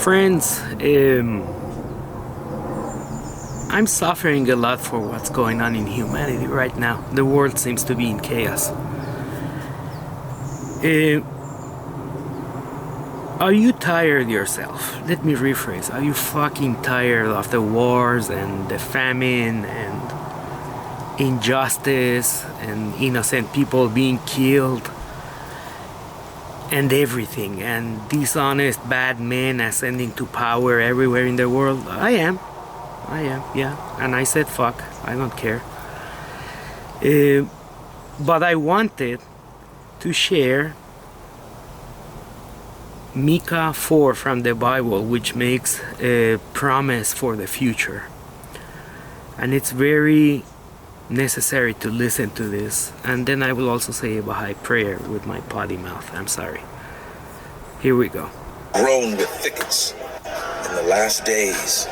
Friends, I'm suffering a lot for what's going on in humanity right now. The world seems to be in chaos. Are you tired yourself? Let me rephrase. Are you fucking tired of the wars and the famine and injustice and innocent people being killed and everything, and dishonest bad men ascending to power everywhere in the world? I am, yeah. And I said fuck, I don't care. But I wanted to share Micha 4 from the Bible, which makes a promise for the future. And it's very necessary to listen to this. And then I will also say a Baha'i prayer with my potty mouth. I'm sorry. Here we go. Grown with thickets. In the last days,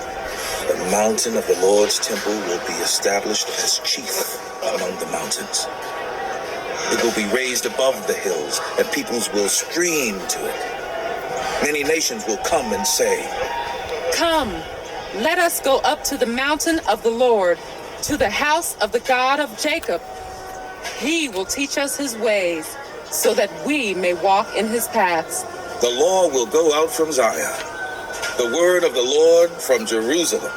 the mountain of the Lord's temple will be established as chief among the mountains. It will be raised above the hills, and peoples will stream to it. Many nations will come and say, "Come, let us go up to the mountain of the Lord, to the house of the God of Jacob. He will teach us his ways, so that we may walk in his paths." The law will go out from Zion, the word of the Lord from Jerusalem.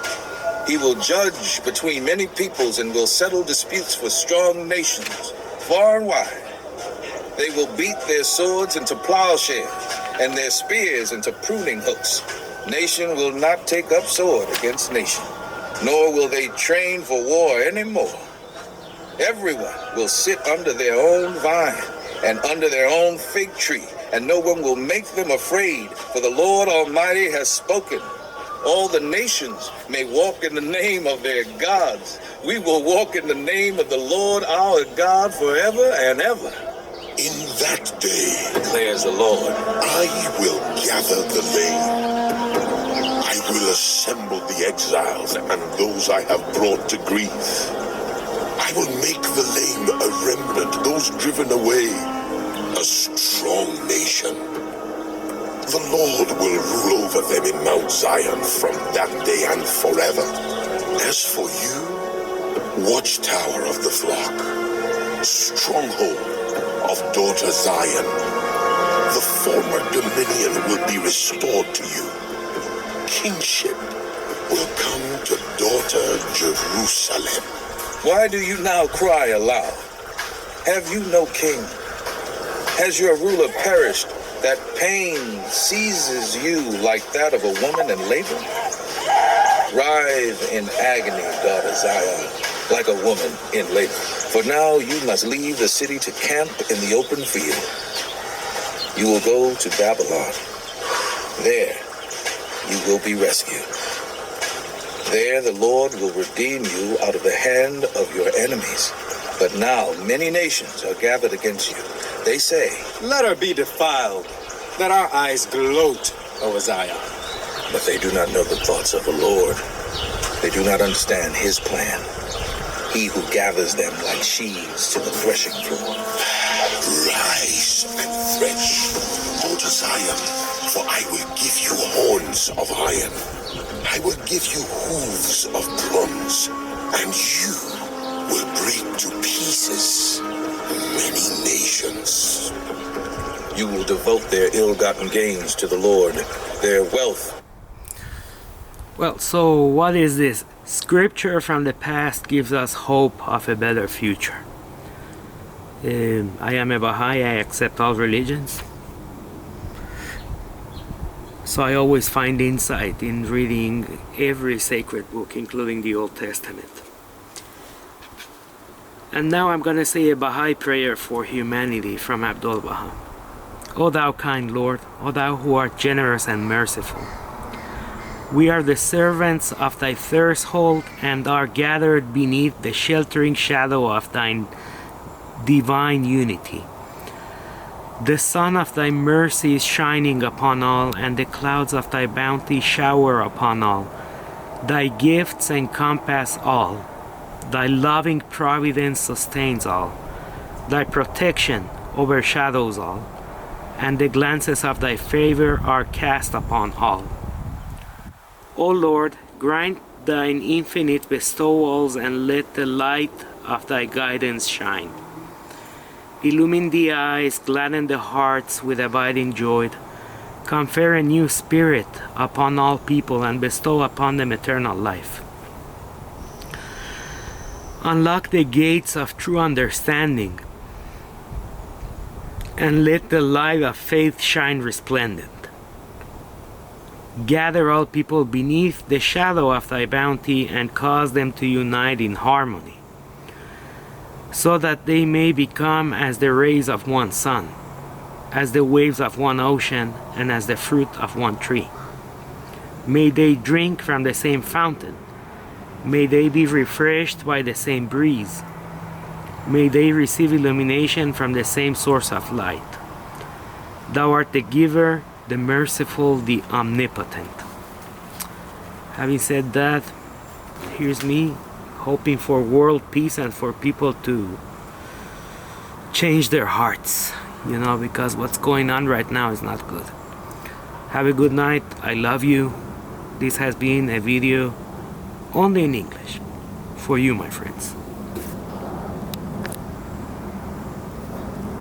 He will judge between many peoples and will settle disputes for strong nations, far and wide. They will beat their swords into plowshares and their spears into pruning hooks. Nation will not take up sword against nation, nor will they train for war anymore. Everyone will sit under their own vine and under their own fig tree, and no one will make them afraid, for the Lord Almighty has spoken. All the nations may walk in the name of their gods. We will walk in the name of the Lord our God forever and ever. In that day, Declares the Lord, I will gather the lame. I will assemble the exiles and those I have brought to grief. I will make the lame a remnant, those driven away, a strong nation. The Lord will rule over them in Mount Zion from that day and forever. As for you, watchtower of the flock, stronghold of daughter Zion, the former dominion will be restored to you. Kingship will come to daughter Jerusalem. why do you now cry aloud? Have you no king? Has your ruler perished, that pain seizes you like that of a woman in labor? Writhe in agony, daughter Zion, like a woman in labor. For now you must leave the city to camp in the open field. You will go to Babylon. There you will be rescued. There the Lord will redeem you out of the hand of your enemies. But now many nations are gathered against you. They say, let her be defiled. Let our eyes gloat over Zion. but they do not know the thoughts of the Lord. They do not understand his plan. He who gathers them like sheaves to the threshing floor. Rise and thresh, daughter Zion, for I will give you horns of iron. I will give you hooves of bronze, and you will break to pieces many nations. You will devote their ill-gotten gains to the Lord, their wealth. Well, so what is this? Scripture from the past gives us hope of a better future. I am a Baha'i, I accept all religions. So I always find insight in reading every sacred book, including the Old Testament. And now I'm going to say a Baha'i prayer for humanity from Abdul Baha. O thou kind Lord, O thou who art generous and merciful, we are the servants of thy threshold and are gathered beneath the sheltering shadow of thine divine unity. The sun of thy mercy is shining upon all, and the clouds of thy bounty shower upon all. Thy gifts encompass all. Thy loving providence sustains all. Thy protection overshadows all, and the glances of thy favor are cast upon all. O Lord, grant thine infinite bestowals and let the light of thy guidance shine. Illumine the eyes, gladden the hearts with abiding joy. Confer a new spirit upon all people and bestow upon them eternal life. Unlock the gates of true understanding and let the light of faith shine resplendent. Gather all people beneath the shadow of thy bounty and cause them to unite in harmony, so that they may become as the rays of one sun, as the waves of one ocean, and as the fruit of one tree. May they drink from the same fountain. May they be refreshed by the same breeze. May they receive illumination from the same source of light. Thou art the giver, the merciful, the omnipotent. Having said that, here's me hoping for world peace and for people to change their hearts, because what's going on right now is not good. Have a good night. I love you. This has been a video only in English for you, my friends.